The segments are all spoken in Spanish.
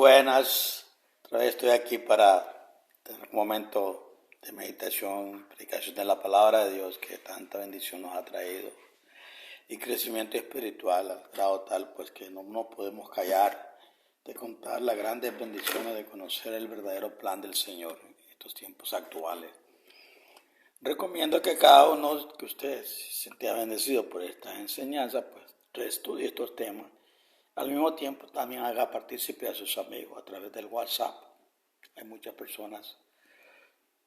buenas. Otra vez estoy aquí para tener un momento de meditación, predicación de la palabra de Dios que tanta bendición nos ha traído y crecimiento espiritual al grado tal pues que no nos podemos callar de contar las grandes bendiciones de conocer el verdadero plan del Señor en estos tiempos actuales. Recomiendo que cada uno que usted se sienta bendecido por estas enseñanzas pues reestudie estos temas. Al mismo tiempo también haga partícipe a sus amigos a través del WhatsApp. Hay muchas personas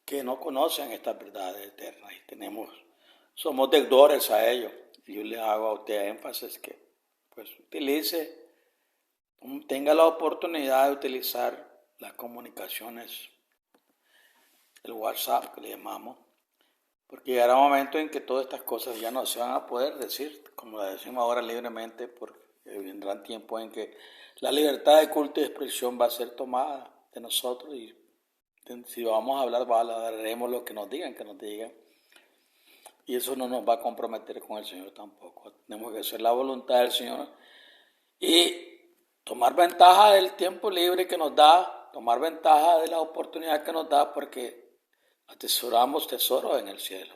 que no conocen estas verdades eternas y somos deudores a ellos. Y yo les hago a usted énfasis que pues tenga la oportunidad de utilizar las comunicaciones, el WhatsApp que le llamamos, porque llegará un momento en que todas estas cosas ya no se van a poder decir, como las decimos ahora libremente, porque vendrán tiempos en que la libertad de culto y expresión va a ser tomada de nosotros y si vamos a hablar, hablaremos lo que nos digan, y eso no nos va a comprometer con el Señor tampoco. Tenemos que hacer la voluntad del Señor y tomar ventaja del tiempo libre que nos da, tomar ventaja de la oportunidad que nos da, porque atesoramos tesoros en el cielo.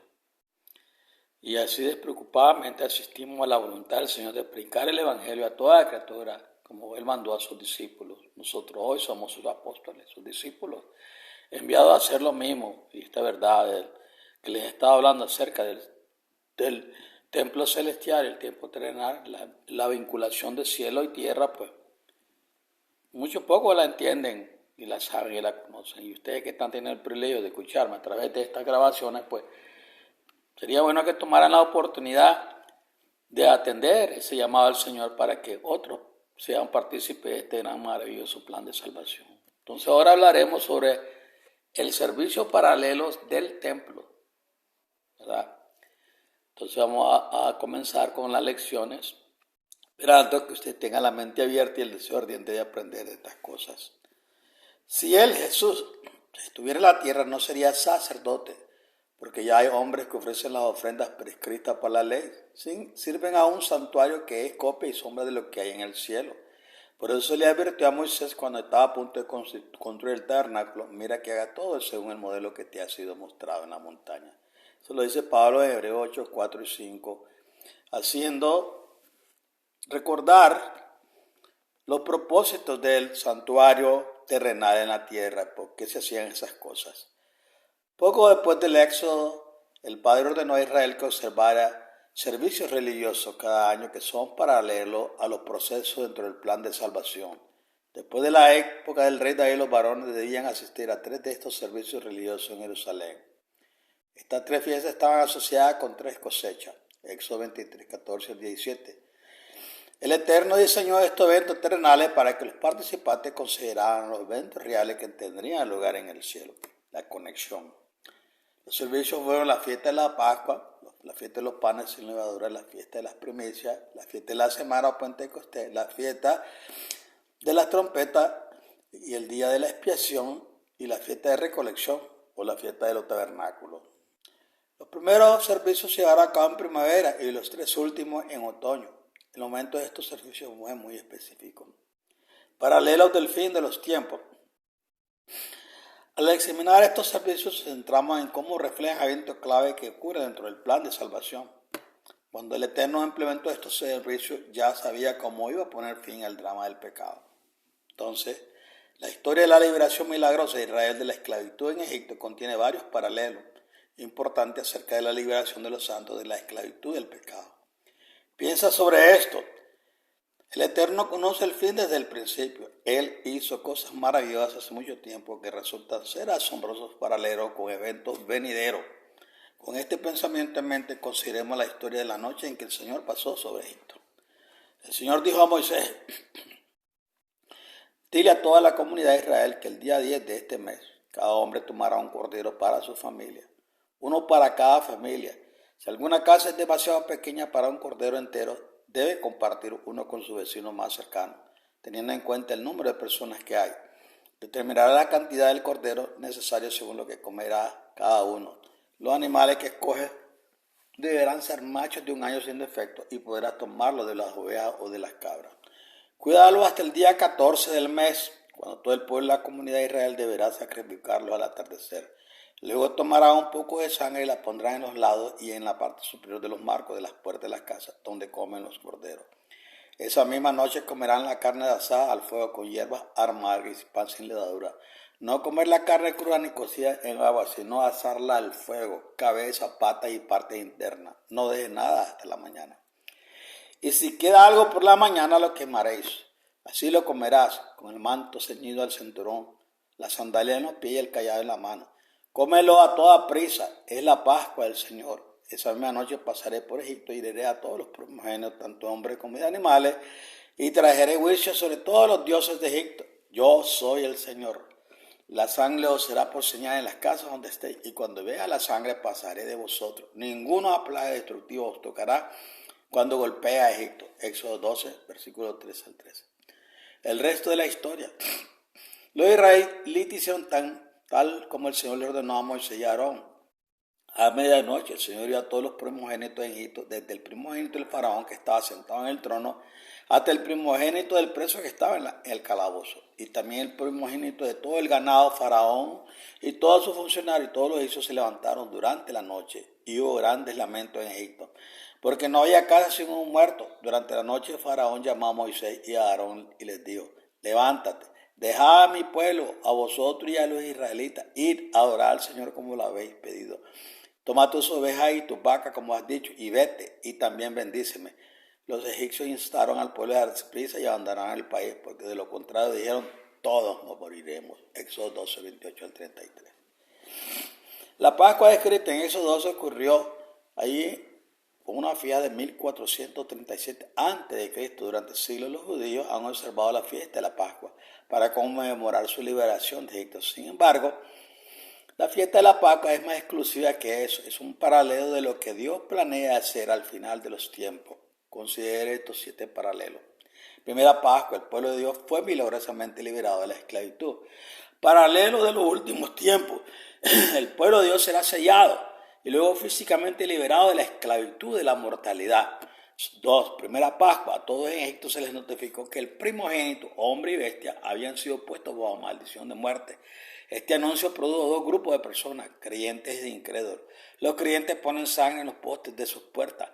Y así despreocupadamente asistimos a la voluntad del Señor de predicar el Evangelio a toda criatura, como Él mandó a sus discípulos. Nosotros hoy somos sus apóstoles, sus discípulos, enviados a hacer lo mismo. Y esta verdad que les estaba hablando acerca del templo celestial, el templo terrenal, la vinculación de cielo y tierra, pues muchos pocos la entienden y la saben y la conocen. Y ustedes que están teniendo el privilegio de escucharme a través de estas grabaciones, pues sería bueno que tomaran la oportunidad de atender ese llamado al Señor para que otros sean partícipes de este gran maravilloso plan de salvación. Entonces ahora hablaremos sobre el servicio paralelo del templo, ¿verdad? Entonces vamos a comenzar con las lecciones, esperando que usted tenga la mente abierta y el deseo ardiente de aprender de estas cosas. Si Jesús, estuviera en la tierra, no sería sacerdote, porque ya hay hombres que ofrecen las ofrendas prescritas por la ley. Sirven a un santuario que es copia y sombra de lo que hay en el cielo. Por eso le advirtió a Moisés cuando estaba a punto de construir el tabernáculo: mira que haga todo según el modelo que te ha sido mostrado en la montaña. Eso lo dice Pablo en Hebreos 8, 4 y 5, haciendo recordar los propósitos del santuario terrenal en la tierra, por qué se hacían esas cosas. Poco después del Éxodo, el Padre ordenó a Israel que observara servicios religiosos cada año que son paralelos a los procesos dentro del plan de salvación. Después de la época del rey David, los varones debían asistir a 3 de estos servicios religiosos en Jerusalén. Estas 3 fiestas estaban asociadas con 3 cosechas. Éxodo 23, 14 al 17. El Eterno diseñó estos eventos terrenales para que los participantes consideraran los eventos reales que tendrían lugar en el cielo. La conexión. Los servicios fueron la fiesta de la Pascua, la fiesta de los panes sin levadura, la fiesta de las primicias, la fiesta de la semana o Pentecostés, la fiesta de las trompetas y el día de la expiación y la fiesta de recolección o la fiesta de los tabernáculos. Los primeros servicios se llevaron a cabo en primavera y los 3 últimos en otoño. El momento de estos servicios es muy específico. Paralelos del fin de los tiempos. Al examinar estos servicios, centramos en cómo reflejan eventos clave que ocurren dentro del plan de salvación. Cuando el Eterno implementó estos servicios, ya sabía cómo iba a poner fin al drama del pecado. Entonces, la historia de la liberación milagrosa de Israel de la esclavitud en Egipto contiene varios paralelos importantes acerca de la liberación de los santos de la esclavitud del pecado. Piensa sobre esto. El Eterno conoce el fin desde el principio. Él hizo cosas maravillosas hace mucho tiempo que resultan ser asombrosos paralelos con eventos venideros. Con este pensamiento en mente, consideremos la historia de la noche en que el Señor pasó sobre Egipto. El Señor dijo a Moisés: dile a toda la comunidad de Israel que el día 10 de este mes, cada hombre tomará un cordero para su familia, uno para cada familia. Si alguna casa es demasiado pequeña para un cordero entero, debe compartir uno con su vecino más cercano, teniendo en cuenta el número de personas que hay. Determinará la cantidad del cordero necesario según lo que comerá cada uno. Los animales que escoge deberán ser machos de 1 año sin defecto y podrás tomarlo de las ovejas o de las cabras. Cuídalo hasta el día 14 del mes. cuando todo el pueblo de la comunidad de Israel deberá sacrificarlo al atardecer. Luego tomará un poco de sangre y la pondrá en los lados y en la parte superior de los marcos de las puertas de las casas, donde comen los corderos. Esa misma noche comerán la carne asada al fuego con hierbas amargas y pan sin levadura. No comer la carne cruda ni cocida en agua, sino asarla al fuego, cabeza, patas y parte interna. No deje nada hasta la mañana. Y si queda algo por la mañana, lo quemaréis. Así lo comerás, con el manto ceñido al cinturón, la sandalia en los pies y el cayado en la mano. Cómelo a toda prisa, es la Pascua del Señor. Esa misma noche pasaré por Egipto y diré a todos los primogénitos, tanto hombres como de animales, y traeré juicio sobre todos los dioses de Egipto. Yo soy el Señor. La sangre os será por señal en las casas donde estéis, y cuando vea la sangre pasaré de vosotros. Ninguna plaga destructiva os tocará cuando golpea a Egipto. Éxodo 12, versículos 3 al 13. El resto de la historia. Los israelitas hicieron tal como el Señor le ordenó a Moisés y a Aarón. A medianoche el Señor dio a todos los primogénitos de Egipto, desde el primogénito del faraón que estaba sentado en el trono, hasta el primogénito del preso que estaba en el calabozo, y también el primogénito de todo el ganado faraón y todos sus funcionarios y todos los egipcios se levantaron durante la noche, y hubo grandes lamentos en Egipto, porque no había casa sin un muerto. Durante la noche el faraón llamó a Moisés y a Aarón y les dijo: levántate, dejad a mi pueblo, a vosotros y a los israelitas, id a adorar al Señor como lo habéis pedido. Toma tus ovejas y tus vacas como has dicho, y vete, y también bendíceme. Los egipcios instaron al pueblo a darse prisa y abandonaron el país, porque de lo contrario dijeron: todos nos moriremos. Éxodo 12, 28 al 33. La Pascua descrita en Éxodo 12 ocurrió allí con una fiesta de 1437 a.C. Durante siglos los judíos han observado la fiesta de la Pascua para conmemorar su liberación de Egipto. Sin embargo, la fiesta de la Pascua es más exclusiva que eso. Es un paralelo de lo que Dios planea hacer al final de los tiempos. Considere estos 7 paralelos. Primera Pascua, el pueblo de Dios fue milagrosamente liberado de la esclavitud. Paralelo de los últimos tiempos, el pueblo de Dios será sellado y luego físicamente liberado de la esclavitud de la mortalidad. 2. Primera Pascua, a todos en Egipto se les notificó que el primogénito, hombre y bestia, habían sido puestos bajo maldición de muerte. Este anuncio produjo 2 grupos de personas, creyentes e incrédulos. Los creyentes ponen sangre en los postes de sus puertas.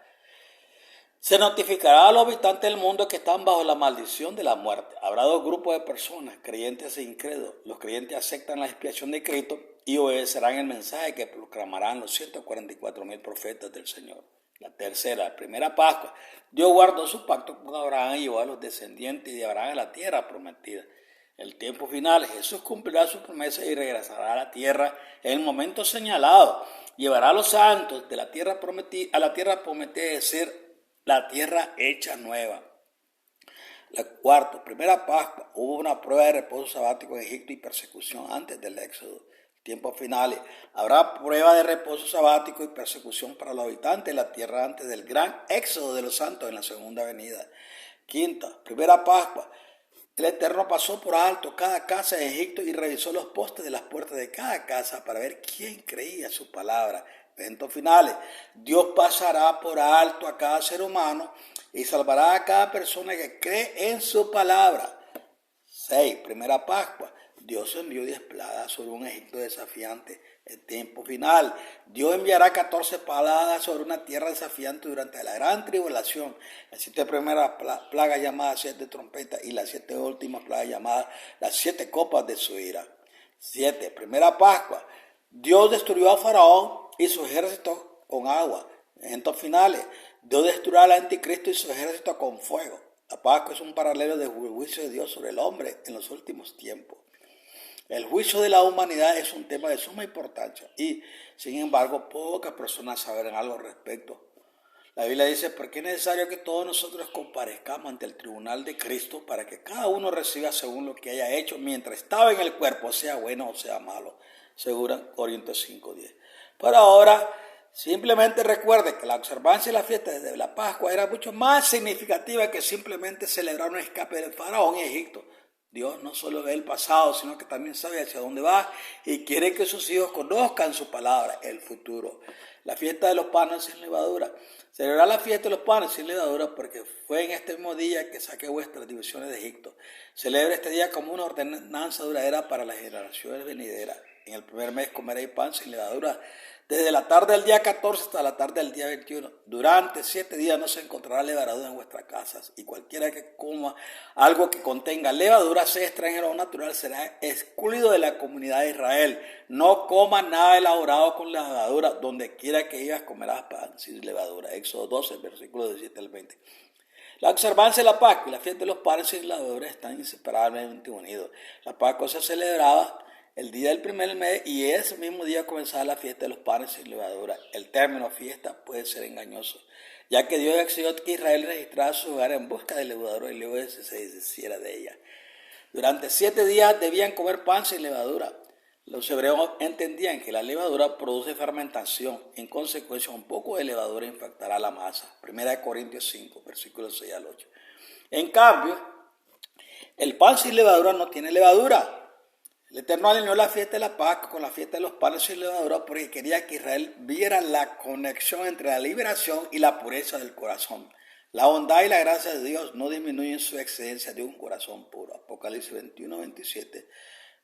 Se notificará a los habitantes del mundo que están bajo la maldición de la muerte. Habrá 2 grupos de personas, creyentes e incrédulos. Los creyentes aceptan la expiación de Cristo y obedecerán el mensaje que proclamarán los 144,000 profetas del Señor. La tercera, primera Pascua, Dios guardó su pacto con Abraham y llevó a los descendientes de Abraham a la tierra prometida. El tiempo final, Jesús cumplirá su promesa y regresará a la tierra en el momento señalado. Llevará a los santos de la tierra prometida, a la tierra prometida, es decir, la tierra hecha nueva. La cuarta, primera Pascua, hubo una prueba de reposo sabático en Egipto y persecución antes del Éxodo. Tiempos finales, habrá prueba de reposo sabático y persecución para los habitantes de la tierra antes del gran éxodo de los santos en la segunda venida. Quinta, primera Pascua, el Eterno pasó por alto cada casa de Egipto y revisó los postes de las puertas de cada casa para ver quién creía su palabra. Eventos finales, Dios pasará por alto a cada ser humano y salvará a cada persona que cree en su palabra. 6. Primera Pascua, Dios envió 10 plagas sobre un Egipto desafiante. El tiempo final, Dios enviará 14 plagas sobre una tierra desafiante durante la gran tribulación. Las 7 primeras plagas llamadas 7 trompetas y las 7 últimas plagas llamadas las 7 copas de su ira. 7. Primera Pascua, Dios destruyó a Faraón y su ejército con agua. Eventos finales, Dios destruirá al anticristo y su ejército con fuego. La Pascua es un paralelo del juicio de Dios sobre el hombre en los últimos tiempos. El juicio de la humanidad es un tema de suma importancia y, sin embargo, pocas personas saben algo al respecto. La Biblia dice: porque es necesario que todos nosotros comparezcamos ante el tribunal de Cristo para que cada uno reciba según lo que haya hecho mientras estaba en el cuerpo, sea bueno o sea malo. Según Corintios 5:10. Pero ahora, simplemente recuerde que la observancia de la fiesta de la Pascua era mucho más significativa que simplemente celebrar un escape del faraón en Egipto. Dios no solo ve el pasado, sino que también sabe hacia dónde va y quiere que sus hijos conozcan su palabra, el futuro. La fiesta de los panes sin levadura. Celebrar la fiesta de los panes sin levadura porque fue en este mismo día que saqué vuestras divisiones de Egipto. Celebra este día como una ordenanza duradera para las generaciones venideras. En el primer mes comeréis pan sin levadura. Desde la tarde del día 14 hasta la tarde del día 21. Durante 7 días no se encontrará levadura en vuestras casas. Y cualquiera que coma algo que contenga levadura, sea extranjero o natural, será excluido de la comunidad de Israel. No comas nada elaborado con levadura. Donde quiera que vivas comerás pan sin levadura. Éxodo 12, versículos 17 al 20. La observancia de la Pascua y la fiesta de los panes sin levadura están inseparablemente unidos. La Pascua se celebraba el día del primer mes y ese mismo día comenzaba la fiesta de los panes sin levadura. El término fiesta puede ser engañoso, ya que Dios exigió que Israel registrara su hogar en busca de levadura y luego se deshiciera de ella. Durante 7 días debían comer pan sin levadura. Los hebreos entendían que la levadura produce fermentación. En consecuencia, un poco de levadura infectará la masa. 1 Corintios 5, versículos 6 al 8. En cambio, el pan sin levadura no tiene levadura. El Eterno alineó la fiesta de la Pascua con la fiesta de los panes sin levadura porque quería que Israel viera la conexión entre la liberación y la pureza del corazón. La bondad y la gracia de Dios no disminuyen su excelencia de un corazón puro. Apocalipsis 21, 27,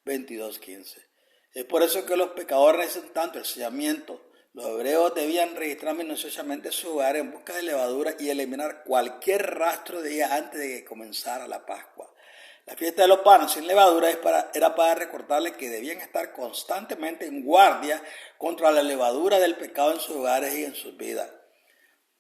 22, 15. Es por eso que los pecadores necesitan tanto el sellamiento. Los hebreos debían registrar minuciosamente su hogar en busca de levadura y eliminar cualquier rastro de ella antes de que comenzara la Pascua. La fiesta de los panes sin levadura era para recordarles que debían estar constantemente en guardia contra la levadura del pecado en sus hogares y en sus vidas.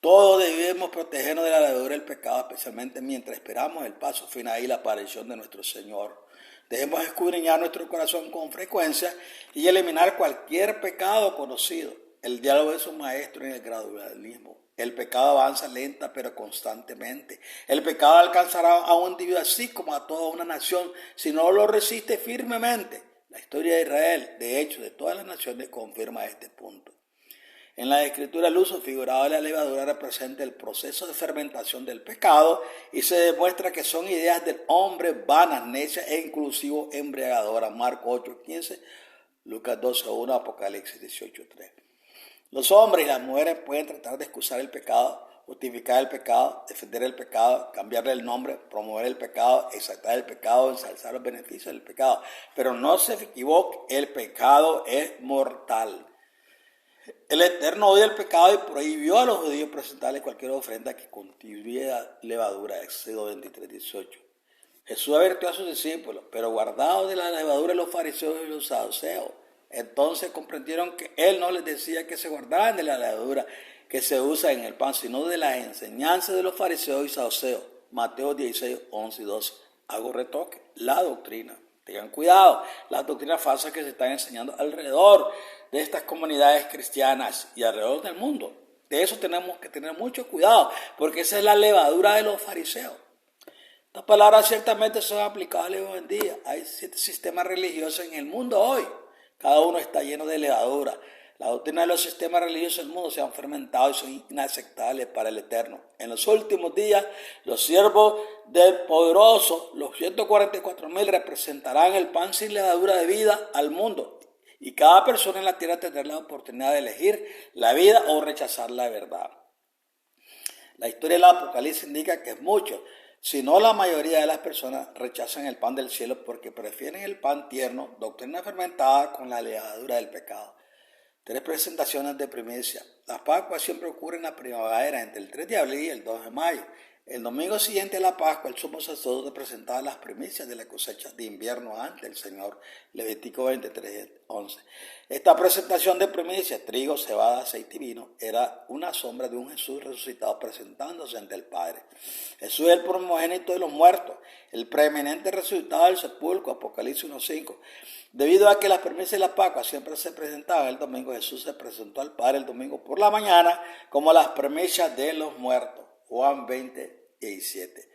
Todos debemos protegernos de la levadura del pecado, especialmente mientras esperamos el paso final y la aparición de nuestro Señor. Debemos escudriñar nuestro corazón con frecuencia y eliminar cualquier pecado conocido. El diálogo es un maestro en el gradualismo. El pecado avanza lenta pero constantemente. El pecado alcanzará a un individuo así como a toda una nación si no lo resiste firmemente. La historia de Israel, de hecho de todas las naciones, confirma este punto. En la Escritura el uso figurado de la levadura representa el proceso de fermentación del pecado y se demuestra que son ideas del hombre vanas, necias e inclusive embriagadoras. Marcos 8:15, Lucas 12:1, Apocalipsis 18:3. Los hombres y las mujeres pueden tratar de excusar el pecado, justificar el pecado, defender el pecado, cambiarle el nombre, promover el pecado, exaltar el pecado, ensalzar los beneficios del pecado. Pero no se equivoque, el pecado es mortal. El Eterno odia el pecado y prohibió a los judíos presentarle cualquier ofrenda que contuviera levadura. Éxodo 23:18. Jesús advirtió a sus discípulos, pero guardaos de la levadura de los fariseos y los saduceos. Entonces comprendieron que él no les decía que se guardaran de la levadura que se usa en el pan, sino de las enseñanzas de los fariseos y saduceos. Mateo 16, 11 y 12. Hago retoque, la doctrina. Tengan cuidado, las doctrinas falsas que se están enseñando alrededor de estas comunidades cristianas y alrededor del mundo. De eso tenemos que tener mucho cuidado, porque esa es la levadura de los fariseos. Estas palabras ciertamente son aplicables hoy en día. Hay 7 sistemas religiosos en el mundo hoy. Cada uno está lleno de levadura. La doctrina de los sistemas religiosos del mundo se han fermentado y son inaceptables para el Eterno. En los últimos días, los siervos del poderoso, los 144,000, representarán el pan sin levadura de vida al mundo. Y cada persona en la tierra tendrá la oportunidad de elegir la vida o rechazar la verdad. La historia del Apocalipsis indica que es mucho, si no la mayoría de las personas rechazan el pan del cielo porque prefieren el pan tierno, doctrina fermentada con la levadura del pecado. 3 presentaciones de primicia. Las Pascuas siempre ocurren en la primavera, entre el 3 de abril y el 2 de mayo. El domingo siguiente a la Pascua, el sumo sacerdote presentaba las primicias de la cosecha de invierno ante el Señor. Levítico 23, 11. Esta presentación de primicias, trigo, cebada, aceite y vino, era una sombra de un Jesús resucitado presentándose ante el Padre. Jesús es el primogénito de los muertos, el preeminente resucitado del sepulcro, Apocalipsis 1:5. Debido a que las primicias de la Pascua siempre se presentaban el domingo, Jesús se presentó al Padre el domingo por la mañana como las primicias de los muertos. Juan 20:17.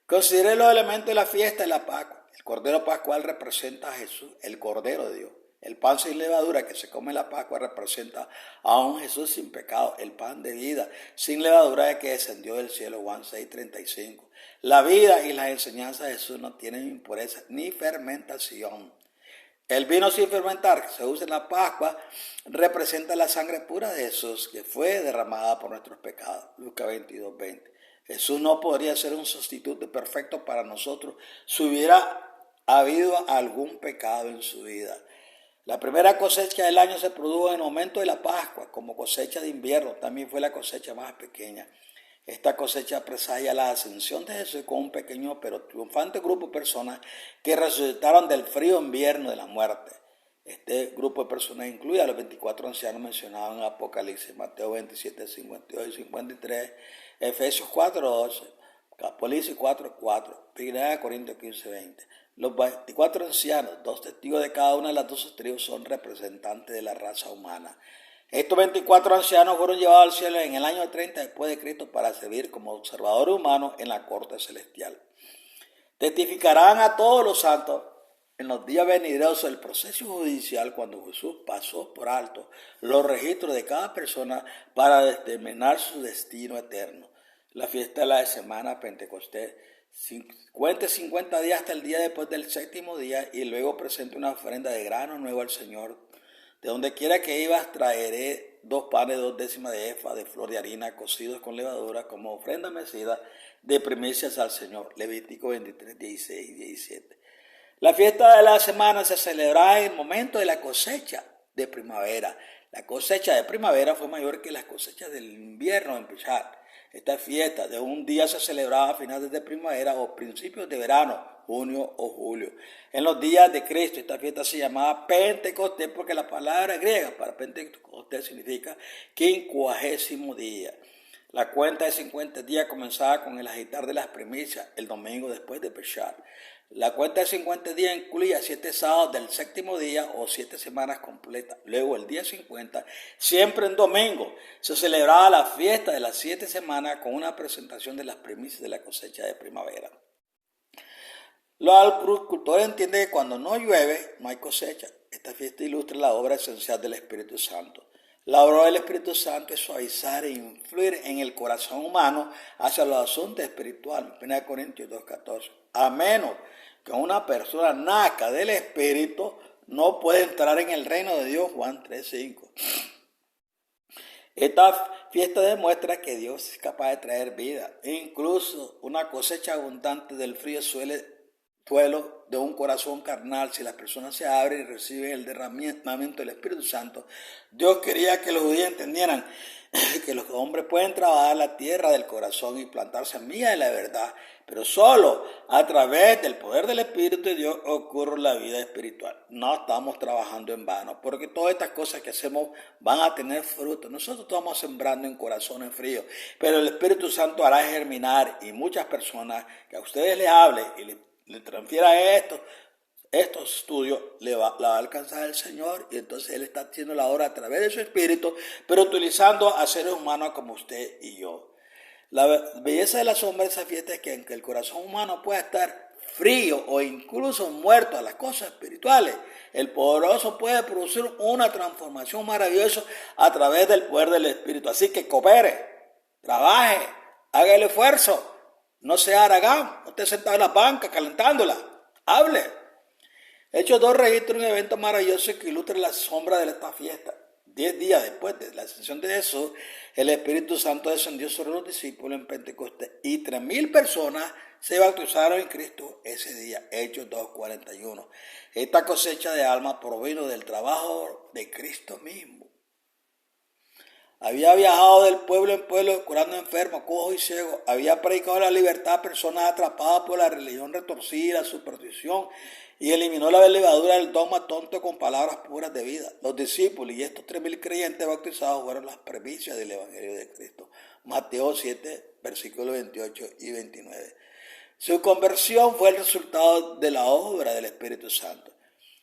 Considere los elementos de la fiesta de la Pascua. El Cordero Pascual representa a Jesús, el Cordero de Dios. El pan sin levadura que se come en la Pascua representa a un Jesús sin pecado, el pan de vida sin levadura que descendió del cielo, Juan 6:35. La vida y las enseñanzas de Jesús no tienen impureza ni fermentación. El vino sin fermentar que se usa en la Pascua representa la sangre pura de Jesús que fue derramada por nuestros pecados. Lucas 22:20. Jesús no podría ser un sustituto perfecto para nosotros si hubiera habido algún pecado en su vida. La primera cosecha del año se produjo en el momento de la Pascua, como cosecha de invierno. También fue la cosecha más pequeña. Esta cosecha presagia la ascensión de Jesús con un pequeño pero triunfante grupo de personas que resucitaron del frío invierno de la muerte. Este grupo de personas incluye a los 24 ancianos mencionados en Apocalipsis, Mateo 27, 52 y 53, Efesios 4:12, Apocalipsis 4:4, 1 Corintios 15:20. Los 24 ancianos, 2 testigos de cada una de las 12 tribus, son representantes de la raza humana. Estos 24 ancianos fueron llevados al cielo en el año 30 después de Cristo para servir como observadores humanos en la corte celestial. Testificarán a todos los santos en los días venideros del proceso judicial cuando Jesús pasó por alto los registros de cada persona para determinar su destino eterno. La fiesta de la semana Pentecostés. Cuente 50 días hasta el día después del séptimo día y luego presente una ofrenda de grano nuevo al Señor. De donde quiera que ibas traeré 2 panes, 2 décimas de efa de flor de harina cocidos con levadura como ofrenda mecida de primicias al Señor. Levítico 23, 16 y 17. La fiesta de la semana se celebraba en el momento de la cosecha de primavera. La cosecha de primavera fue mayor que las cosechas del invierno en Peshach. Esta fiesta de un día se celebraba a finales de primavera o principios de verano, junio o julio. En los días de Cristo esta fiesta se llamaba Pentecostés porque la palabra griega para Pentecostés significa 50º día. La cuenta de 50 días comenzaba con el agitar de las primicias el domingo después de Peshach. La cuenta de 50 días incluía 7 sábados del séptimo día o 7 semanas completas. Luego el día 50, siempre en domingo, se celebraba la fiesta de las 7 semanas con una presentación de las primicias de la cosecha de primavera. Los agricultores entienden que cuando no llueve, no hay cosecha. Esta fiesta ilustra la obra esencial del Espíritu Santo. La obra del Espíritu Santo es suavizar e influir en el corazón humano hacia los asuntos espirituales. 1 Corintios 2:14. A menos que una persona nazca del Espíritu, no puede entrar en el reino de Dios. Juan 3:5. Esta fiesta demuestra que Dios es capaz de traer vida. E incluso una cosecha abundante del frío suelo de un corazón carnal, si las personas se abren y reciben el derramamiento del Espíritu Santo. Dios quería que los judíos entendieran que los hombres pueden trabajar la tierra del corazón y plantar semillas de la verdad, pero solo a través del poder del Espíritu de Dios ocurre la vida espiritual. No estamos trabajando en vano, porque todas estas cosas que hacemos van a tener fruto. Nosotros estamos sembrando en corazones fríos, pero el Espíritu Santo hará germinar, y muchas personas que a ustedes les hable y le transfiera estos estudios, la va a alcanzar el Señor, y entonces Él está haciendo la obra a través de su Espíritu, pero utilizando a seres humanos como usted y yo. La belleza de la sombra de esa fiesta es que aunque el corazón humano pueda estar frío o incluso muerto a las cosas espirituales, el poderoso puede producir una transformación maravillosa a través del poder del Espíritu. Así que coopere, trabaje, haga el esfuerzo. No sea aragán, no esté sentado en la banca calentándola. Hable. Hechos 2 registra un evento maravilloso que ilustra la sombra de esta fiesta. 10 días después de la ascensión de Jesús, el Espíritu Santo descendió sobre los discípulos en Pentecostés y 3,000 personas se bautizaron en Cristo ese día. Hechos 2:41. Esta cosecha de almas provino del trabajo de Cristo mismo. Había viajado del pueblo en pueblo curando enfermos, cojos y ciegos. Había predicado la libertad a personas atrapadas por la religión retorcida, la superstición, y eliminó la levadura del dogma tonto con palabras puras de vida. Los discípulos y estos 3,000 creyentes bautizados fueron las primicias del Evangelio de Cristo. Mateo 7, versículos 28 y 29. Su conversión fue el resultado de la obra del Espíritu Santo.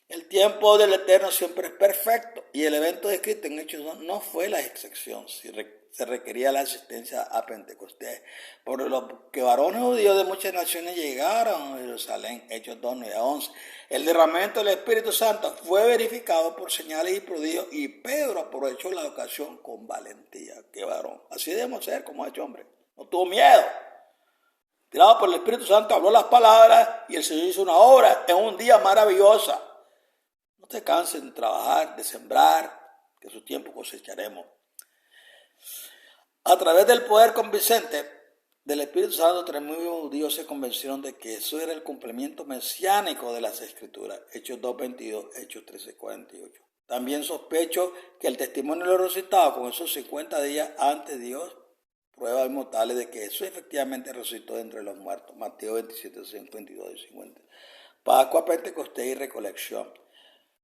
El tiempo del Eterno siempre es perfecto y el evento descrito en Hechos 2 no fue la excepción. Se requería la asistencia a Pentecostés, por lo que varones judíos de muchas naciones llegaron a Jerusalén. Hechos 2, 9 a 11. El derramamiento del Espíritu Santo fue verificado por señales y prodigios y Pedro aprovechó la ocasión con valentía. ¡Qué varón! Así debemos ser como hecho hombre. No tuvo miedo. tirado por el Espíritu Santo, habló las palabras y el Señor hizo una obra en un día maravillosa. No te canses de trabajar, de sembrar, que su tiempo cosecharemos. A través del poder convincente del Espíritu Santo, 3.000 judíos se convencieron de que eso era el cumplimiento mesiánico de las Escrituras. Hechos 2.22, Hechos 13.48. También sospecho que el testimonio de los resucitados con esos 50 días ante Dios, pruebas inmutables de que Jesús efectivamente resucitó de entre los muertos. Mateo 27, 52 y 50. Pascua, Pentecostés y Recolección.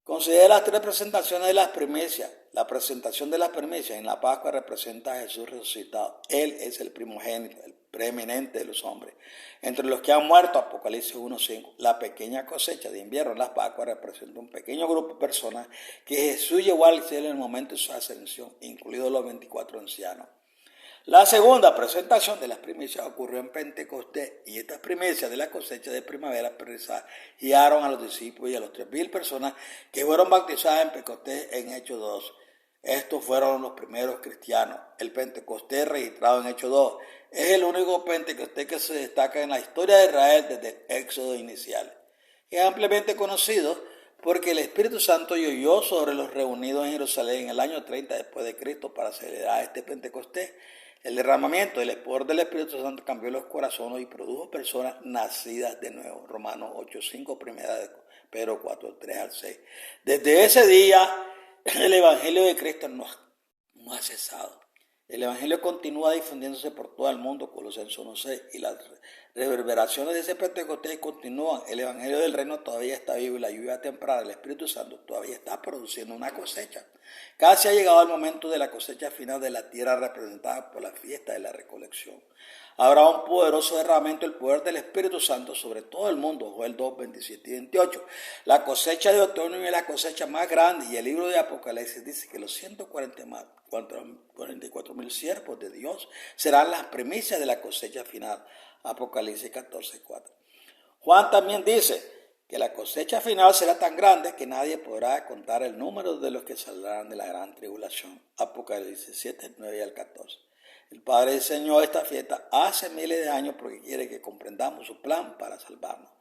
Considera las tres presentaciones de las primicias. La presentación de las primicias en la Pascua representa a Jesús resucitado. Él es el primogénito, el preeminente de los hombres. Entre los que han muerto, Apocalipsis 1.5. La pequeña cosecha de invierno en las Pascuas representa un pequeño grupo de personas que Jesús llevó al cielo en el momento de su ascensión, incluidos los 24 ancianos. La segunda presentación de las primicias ocurrió en Pentecostés y estas primicias de la cosecha de primavera guiaron a los discípulos y a los 3.000 personas que fueron bautizadas en Pentecostés en Hechos 2. Estos fueron los primeros cristianos. El Pentecostés registrado en Hechos 2 es el único Pentecostés que se destaca en la historia de Israel desde el Éxodo inicial. Es ampliamente conocido porque el Espíritu Santo llovió sobre los reunidos en Jerusalén en el año 30 después de Cristo para celebrar este Pentecostés. El derramamiento del poder del Espíritu Santo cambió los corazones y produjo personas nacidas de nuevo. Romanos 8.5, primera de Pedro 4.3 al 6. Desde ese día, el Evangelio de Cristo no ha cesado. El Evangelio continúa difundiéndose por todo el mundo, Colosenses 1.6, y las reverberaciones de ese Pentecostés continúan. El Evangelio del Reino todavía está vivo y la lluvia temprana del Espíritu Santo todavía está produciendo una cosecha. Casi ha llegado el momento de la cosecha final de la tierra representada por la fiesta de la recolección. Habrá un poderoso derramamiento del poder del Espíritu Santo sobre todo el mundo, Joel 2, 27 y 28. La cosecha de otoño es la cosecha más grande y el libro de Apocalipsis dice que los 144.000 siervos de Dios serán las primicias de la cosecha final. Apocalipsis 14:4. Juan también dice que la cosecha final será tan grande que nadie podrá contar el número de los que saldrán de la gran tribulación. Apocalipsis 7:9 al 14. El Padre diseñó esta fiesta hace miles de años porque quiere que comprendamos su plan para salvarnos.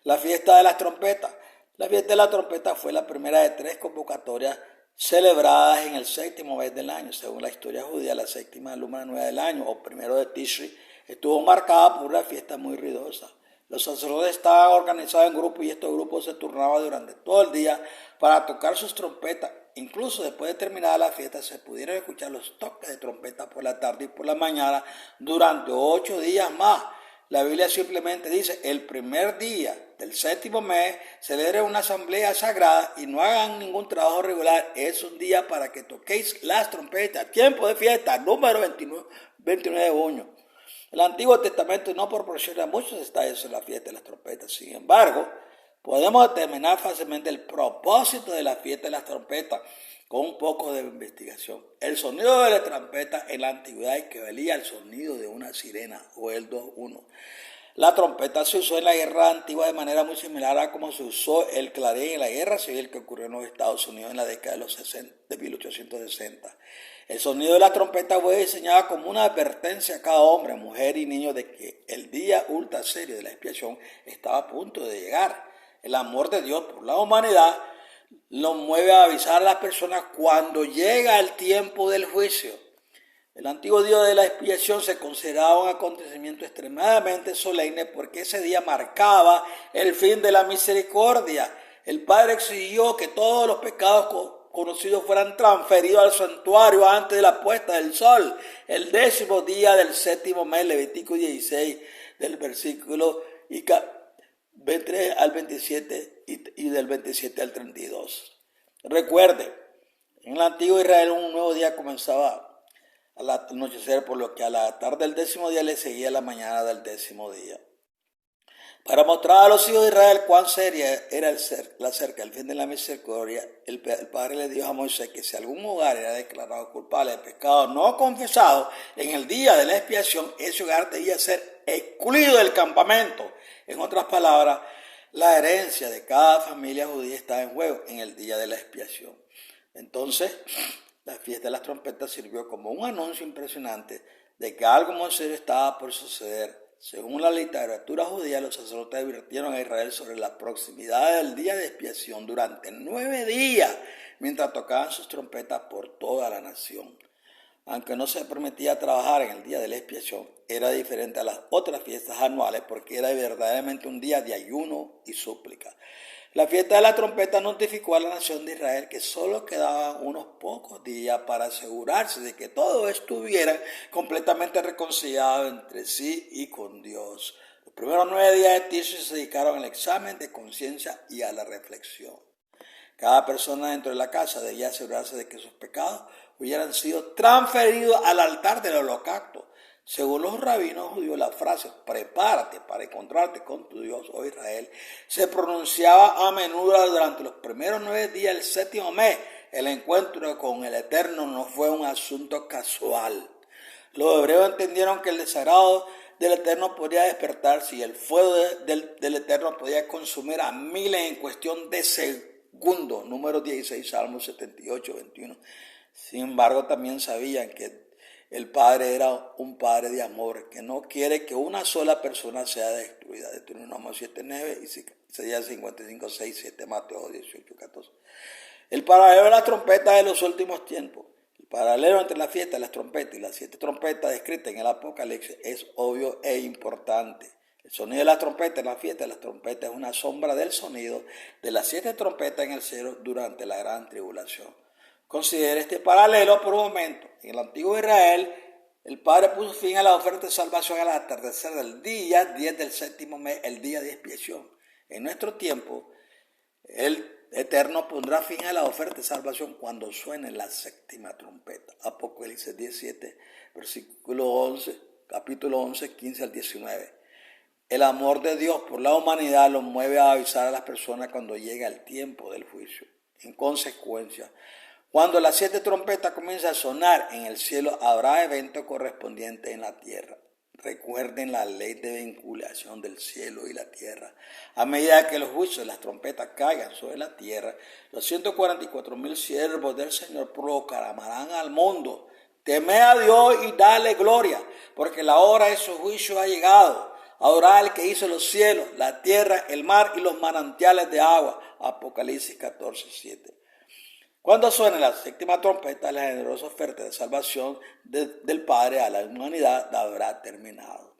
La fiesta de las trompetas. La fiesta de la trompeta fue la primera de 3 convocatorias celebradas en el 7º mes del año. Según la historia judía, la 7ª luna nueva del año, o primero de Tishri, estuvo marcada por una fiesta muy ruidosa. Los sacerdotes estaban organizados en grupos y estos grupos se turnaban durante todo el día para tocar sus trompetas. Incluso después de terminada la fiesta se pudieron escuchar los toques de trompeta por la tarde y por la mañana durante 8 días más. La Biblia simplemente dice, el primer día del 7º mes celebren una asamblea sagrada y no hagan ningún trabajo regular. Es un día para que toquéis las trompetas. Tiempo de fiesta, número 29 de junio. El Antiguo Testamento no proporciona muchos detalles sobre la fiesta de las trompetas. Sin embargo, podemos determinar fácilmente el propósito de la fiesta de las trompetas con un poco de investigación. El sonido de la trompeta en la antigüedad equivalía al sonido de una sirena, Joel 2.1. La trompeta se usó en la guerra antigua de manera muy similar a como se usó el clarín en la guerra civil que ocurrió en los Estados Unidos en la década de 1860. El sonido de la trompeta fue diseñado como una advertencia a cada hombre, mujer y niño de que el día ultra serio de la expiación estaba a punto de llegar. El amor de Dios por la humanidad lo mueve a avisar a las personas cuando llega el tiempo del juicio. El antiguo día de la expiación se consideraba un acontecimiento extremadamente solemne porque ese día marcaba el fin de la misericordia. El Padre exigió que todos los pecados conocidos fueran transferidos al santuario antes de la puesta del sol. El 10º día del 7º mes, Levítico 16, del versículo 23 al 27 y del 27 al 32. Recuerde, en el antiguo Israel un nuevo día comenzaba al anochecer, por lo que a la tarde del 10º día le seguía la mañana del 10º día. Para mostrar a los hijos de Israel cuán seria era la cerca del fin de la misericordia, el Padre le dijo a Moisés que si algún hogar era declarado culpable de pecado no confesado en el día de la expiación, ese hogar debía ser excluido del campamento. En otras palabras, la herencia de cada familia judía estaba en juego en el día de la expiación. Entonces, la fiesta de las trompetas sirvió como un anuncio impresionante de que algo muy serio estaba por suceder. Según la literatura judía, los sacerdotes advirtieron a Israel sobre la proximidad del día de expiación durante 9 días, mientras tocaban sus trompetas por toda la nación. Aunque no se permitía trabajar en el día de la expiación, era diferente a las otras fiestas anuales porque era verdaderamente un día de ayuno y súplica. La fiesta de la trompeta notificó a la nación de Israel que solo quedaban unos pocos días para asegurarse de que todos estuvieran completamente reconciliados entre sí y con Dios. Los primeros 9 días de Tishrei se dedicaron al examen de conciencia y a la reflexión. Cada persona dentro de la casa debía asegurarse de que sus pecados hubieran sido transferidos al altar del holocausto. Según los rabinos judíos, la frase "prepárate para encontrarte con tu Dios, oh Israel", se pronunciaba a menudo durante los primeros 9 días del séptimo mes. El encuentro con el Eterno no fue un asunto casual. Los hebreos entendieron que el desagrado del Eterno podía despertarse y el fuego del Eterno podía consumir a miles en cuestión de segundos. Número 16, Salmo 78, 21. Sin embargo, también sabían que el Padre era un Padre de amor, que no quiere que una sola persona sea destruida. Deuteronomio 7:9, Isaías 55:6, 7, Mateo 18:14. El paralelo de la trompeta de los últimos tiempos. El paralelo entre la fiesta de las trompetas y las 7 trompetas descritas en el Apocalipsis es obvio e importante. El sonido de las trompetas en la fiesta de las trompetas es una sombra del sonido de las 7 trompetas en el cielo durante la gran tribulación. Considere este paralelo por un momento. En el antiguo Israel, el Padre puso fin a la oferta de salvación al atardecer del día 10 del séptimo mes, el día de expiación. En nuestro tiempo, el Eterno pondrá fin a la oferta de salvación cuando suene la séptima trompeta. Apocalipsis 17, versículo 11, capítulo 11, 15 al 19. El amor de Dios por la humanidad los mueve a avisar a las personas cuando llega el tiempo del juicio. En consecuencia, cuando las 7 trompetas comiencen a sonar en el cielo, habrá eventos correspondientes en la tierra. Recuerden la ley de vinculación del cielo y la tierra. A medida que los juicios de las trompetas caigan sobre la tierra, los 144,000 siervos del Señor proclamarán al mundo: temed a Dios y dale gloria, porque la hora de su juicio ha llegado. Adorad al que hizo los cielos, la tierra, el mar y los manantiales de agua. Apocalipsis 14:7. Cuando suene la séptima trompeta, la generosa oferta de salvación del Padre a la humanidad habrá terminado.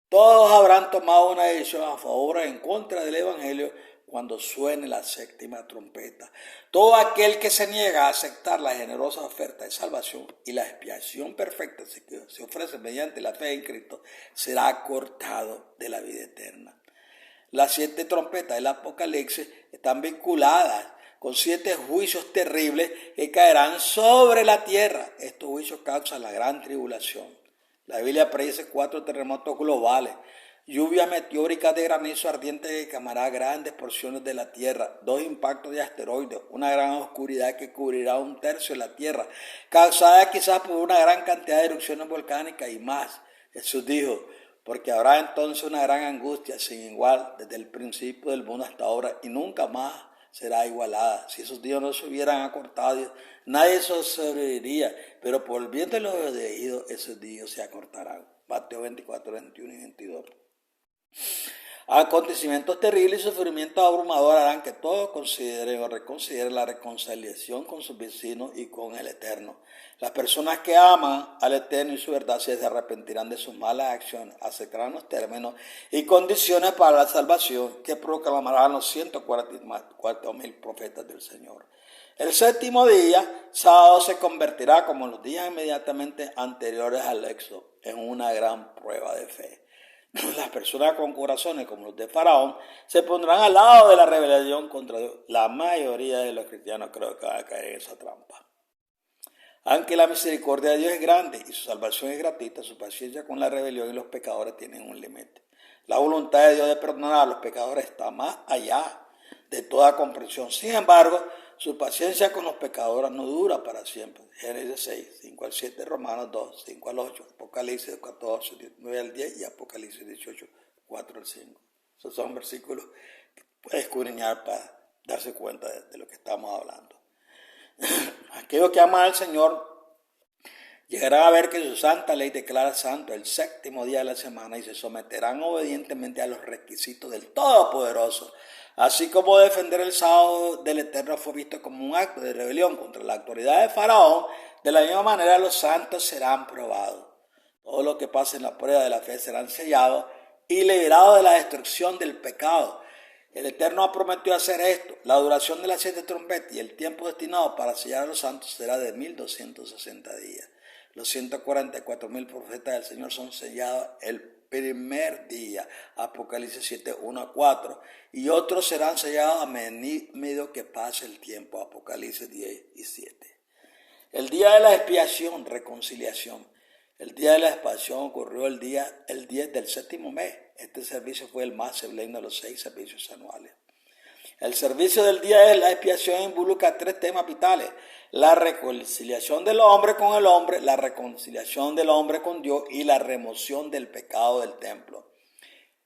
Todos habrán tomado una decisión a favor o en contra del Evangelio cuando suene la séptima trompeta. Todo aquel que se niega a aceptar la generosa oferta de salvación y la expiación perfecta que se ofrece mediante la fe en Cristo será cortado de la vida eterna. Las 7 trompetas del Apocalipsis están vinculadas con 7 juicios terribles que caerán sobre la tierra. Estos juicios causan la gran tribulación. La Biblia predice 4 terremotos globales, lluvias meteóricas de granizo ardiente que quemará grandes porciones de la tierra, 2 impactos de asteroides, una gran oscuridad que cubrirá 1/3 de la tierra, causada quizás por una gran cantidad de erupciones volcánicas y más. Jesús dijo: porque habrá entonces una gran angustia sin igual desde el principio del mundo hasta ahora y nunca más será igualada. Si esos días no se hubieran acortado, nadie sobreviviría, pero por el bien de los elegidos, esos días se acortarán. Mateo 24, 21 y 22. Acontecimientos terribles y sufrimientos abrumadores harán que todos consideren o reconsideren la reconciliación con sus vecinos y con el Eterno. Las personas que aman al Eterno y su verdad se arrepentirán de sus malas acciones, aceptarán los términos y condiciones para la salvación que proclamarán los 144,000 profetas del Señor. El séptimo día, sábado, se convertirá, como los días inmediatamente anteriores al Éxodo, en una gran prueba de fe. Las personas con corazones como los de Faraón se pondrán al lado de la rebelión contra Dios. La mayoría de los cristianos creo que van a caer en esa trampa. Aunque la misericordia de Dios es grande y su salvación es gratuita, su paciencia con la rebelión y los pecadores tienen un límite. La voluntad de Dios de perdonar a los pecadores está más allá de toda comprensión. Sin embargo, su paciencia con los pecadores no dura para siempre. Génesis 6, 5 al 7, Romanos 2, 5 al 8, Apocalipsis 14, 9 al 10 y Apocalipsis 18, 4 al 5. Esos son versículos que puedes escudriñar para darse cuenta de lo que estamos hablando. Aquellos que aman al Señor Llegarán a ver que su santa ley declara santo el séptimo día de la semana y se someterán obedientemente a los requisitos del Todopoderoso. Así como defender el sábado del Eterno fue visto como un acto de rebelión contra la autoridad de Faraón, de la misma manera los santos serán probados. Todo lo que pase en la prueba de la fe serán sellados y liberados de la destrucción del pecado. El Eterno ha prometido hacer esto. La duración de las 7 trompetas y el tiempo destinado para sellar a los santos será de 1260 días. Los 144,000 profetas del Señor son sellados el primer día, Apocalipsis 7, 1-4, y otros serán sellados a medida que pase el tiempo, Apocalipsis 10 y 7. El día de la expiación, reconciliación. El día de la expiación ocurrió el 10 del séptimo mes. Este servicio fue el más solemne de los 6 servicios anuales. El servicio del día de la expiación involucra 3 temas vitales: la reconciliación del hombre con el hombre, la reconciliación del hombre con Dios y la remoción del pecado del templo.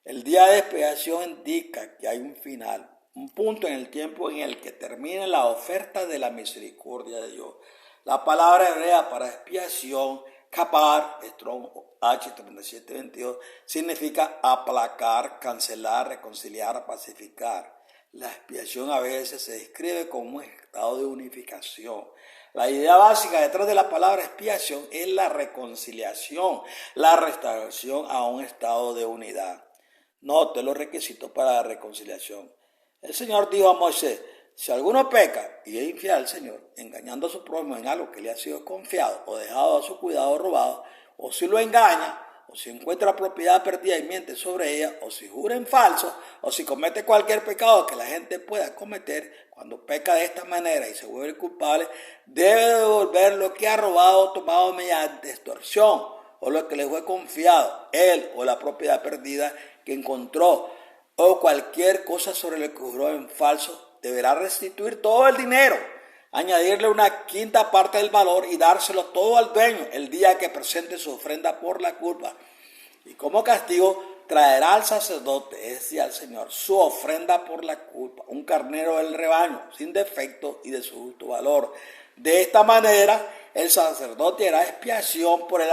El día de expiación indica que hay un final, un punto en el tiempo en el que termina la oferta de la misericordia de Dios. La palabra hebrea para expiación, kapar, Strong H3722, significa aplacar, cancelar, reconciliar, pacificar. La expiación a veces se describe como un estado de unificación. La idea básica detrás de la palabra expiación es la reconciliación, la restauración a un estado de unidad. Note los requisitos para la reconciliación. El Señor dijo a Moisés: si alguno peca y es infiel al Señor, engañando a su prójimo en algo que le ha sido confiado o dejado a su cuidado robado, o si lo engaña, o si encuentra propiedad perdida y miente sobre ella, o si jura en falso, o si comete cualquier pecado que la gente pueda cometer, cuando peca de esta manera y se vuelve culpable, debe devolver lo que ha robado o tomado mediante extorsión, o lo que le fue confiado, él o la propiedad perdida que encontró, o cualquier cosa sobre lo que juró en falso. Deberá restituir todo el dinero, añadirle una quinta parte del valor y dárselo todo al dueño el día que presente su ofrenda por la culpa. Y como castigo traerá al sacerdote, es decir, al Señor, su ofrenda por la culpa, un carnero del rebaño, sin defecto y de su justo valor. De esta manera, el sacerdote hará expiación por el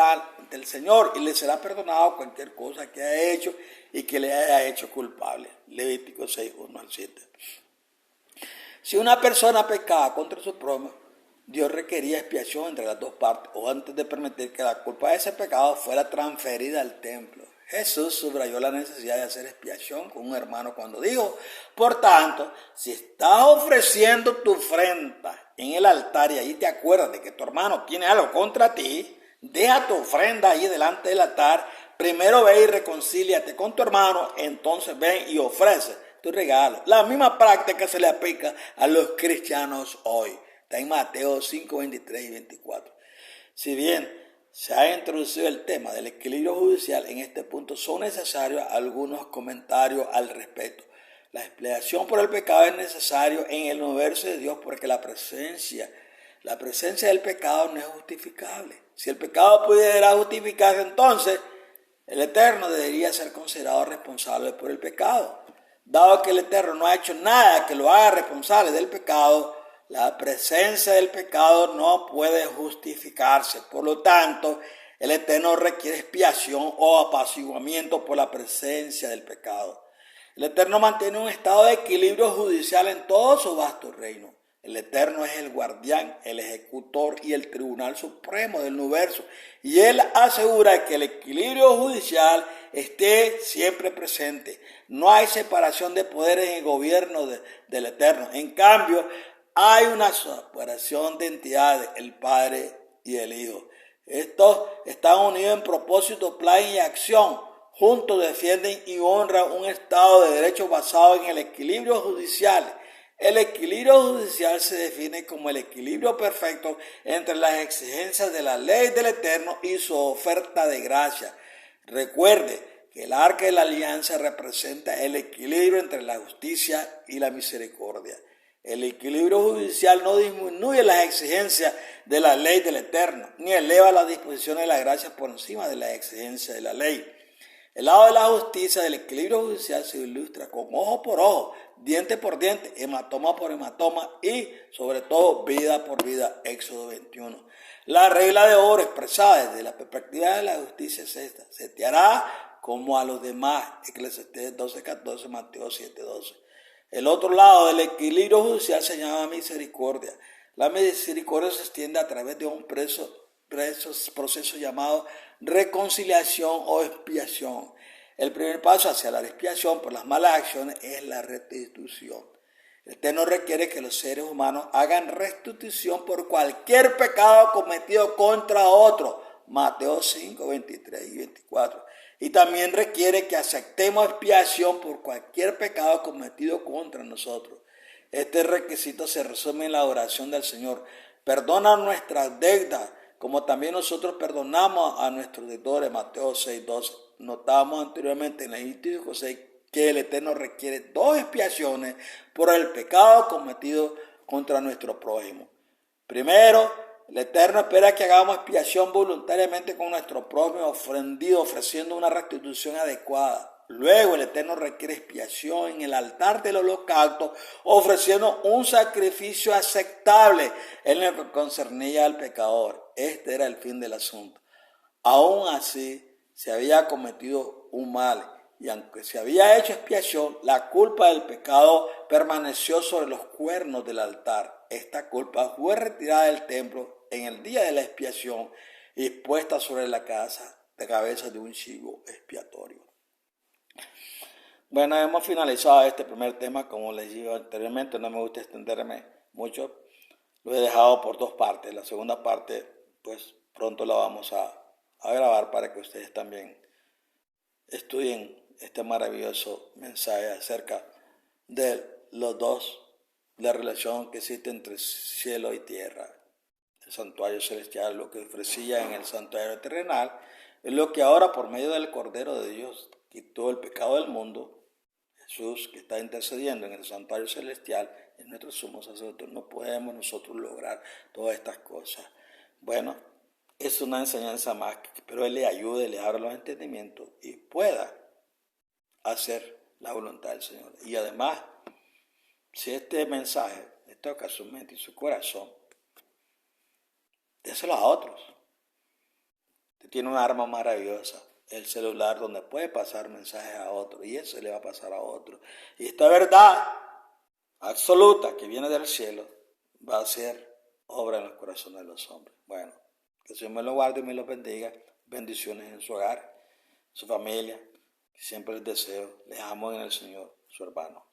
del Señor y le será perdonado cualquier cosa que haya hecho y que le haya hecho culpable. Levítico 6, 1-7. Si una persona pecaba contra su prójimo, Dios requería expiación entre las dos partes, o antes de permitir que la culpa de ese pecado fuera transferida al templo. Jesús subrayó la necesidad de hacer expiación con un hermano cuando dijo: por tanto, si estás ofreciendo tu ofrenda en el altar y ahí te acuerdas de que tu hermano tiene algo contra ti, deja tu ofrenda ahí delante del altar, primero ve y reconcíliate con tu hermano, entonces ven y ofrece tu regalo. La misma práctica se le aplica a los cristianos hoy. Está en Mateo 5, 23 y 24. Si bien se ha introducido el tema del equilibrio judicial, en este punto son necesarios algunos comentarios al respecto. La expiación por el pecado es necesario en el universo de Dios porque la presencia del pecado no es justificable. Si el pecado pudiera justificarse, entonces el Eterno debería ser considerado responsable por el pecado. Dado que el Eterno no ha hecho nada que lo haga responsable del pecado, la presencia del pecado no puede justificarse. Por lo tanto, el Eterno requiere expiación o apaciguamiento por la presencia del pecado. El Eterno mantiene un estado de equilibrio judicial en todo su vasto reino. El Eterno es el guardián, el ejecutor y el tribunal supremo del universo. Y Él asegura que el equilibrio judicial esté siempre presente. No hay separación de poderes en el gobierno del Eterno. En cambio, hay una separación de entidades, el Padre y el Hijo. Estos están unidos en propósito, plan y acción. Juntos defienden y honran un Estado de derecho basado en el equilibrio judicial. El equilibrio judicial se define como el equilibrio perfecto entre las exigencias de la ley del Eterno y su oferta de gracia. Recuerde que el arca de la alianza representa el equilibrio entre la justicia y la misericordia. El equilibrio judicial no disminuye las exigencias de la ley del Eterno, ni eleva las disposiciones de la gracia por encima de las exigencias de la ley. El lado de la justicia, del equilibrio judicial, se ilustra con ojo por ojo, diente por diente, hematoma por hematoma y, sobre todo, vida por vida. Éxodo 21. La regla de oro expresada desde la perspectiva de la justicia es esta: se te hará como a los demás. Eclesiastés 12:14, Mateo 7:12. El otro lado del equilibrio judicial se llama misericordia. La misericordia se extiende a través de un proceso llamado reconciliación o expiación. El primer paso hacia la expiación por las malas acciones es la restitución. El Eterno requiere que los seres humanos hagan restitución por cualquier pecado cometido contra otro. Mateo 5, 23 y 24. Y también requiere que aceptemos expiación por cualquier pecado cometido contra nosotros. Este requisito se resume en la oración del Señor: perdona nuestras deudas, como también nosotros perdonamos a nuestros deudores. Mateo 6:12. Notamos anteriormente en Levítico 6 que el Eterno requiere 2 expiaciones por el pecado cometido contra nuestro prójimo. Primero, el Eterno espera que hagamos expiación voluntariamente con nuestro prójimo ofreciendo una restitución adecuada. Luego, el Eterno requiere expiación en el altar del holocausto, ofreciendo un sacrificio aceptable en lo que concernía al pecador. Este era el fin del asunto. Aún así, se había cometido un mal, y aunque se había hecho expiación, la culpa del pecado permaneció sobre los cuernos del altar. Esta culpa fue retirada del templo en el día de la expiación y puesta sobre la cabeza de un chivo expiatorio. Bueno, hemos finalizado este primer tema. Como les digo anteriormente, no me gusta extenderme mucho. Lo he dejado por 2 partes. La segunda parte, pues pronto la vamos a grabar para que ustedes también estudien este maravilloso mensaje acerca de los dos, la relación que existe entre cielo y tierra. El santuario celestial, lo que ofrecía en el santuario terrenal, es lo que ahora, por medio del Cordero de Dios, quitó el pecado del mundo. Jesús, que está intercediendo en el santuario celestial, es nuestro sumo sacerdote. No podemos nosotros lograr todas estas cosas. Bueno, es una enseñanza más, pero Él le ayude, le abra los entendimientos y pueda hacer la voluntad del Señor. Y además, si este mensaje le toca su mente y su corazón, déselo a otros. Usted tiene un arma maravillosa, el celular, donde puede pasar mensajes a otros, y eso le va a pasar a otros. Y esta verdad absoluta que viene del cielo va a ser obra en los corazones de los hombres. Bueno, que el Señor me lo guarde y me lo bendiga. Bendiciones en su hogar, en su familia. Siempre les deseo, les amo en el Señor, su hermano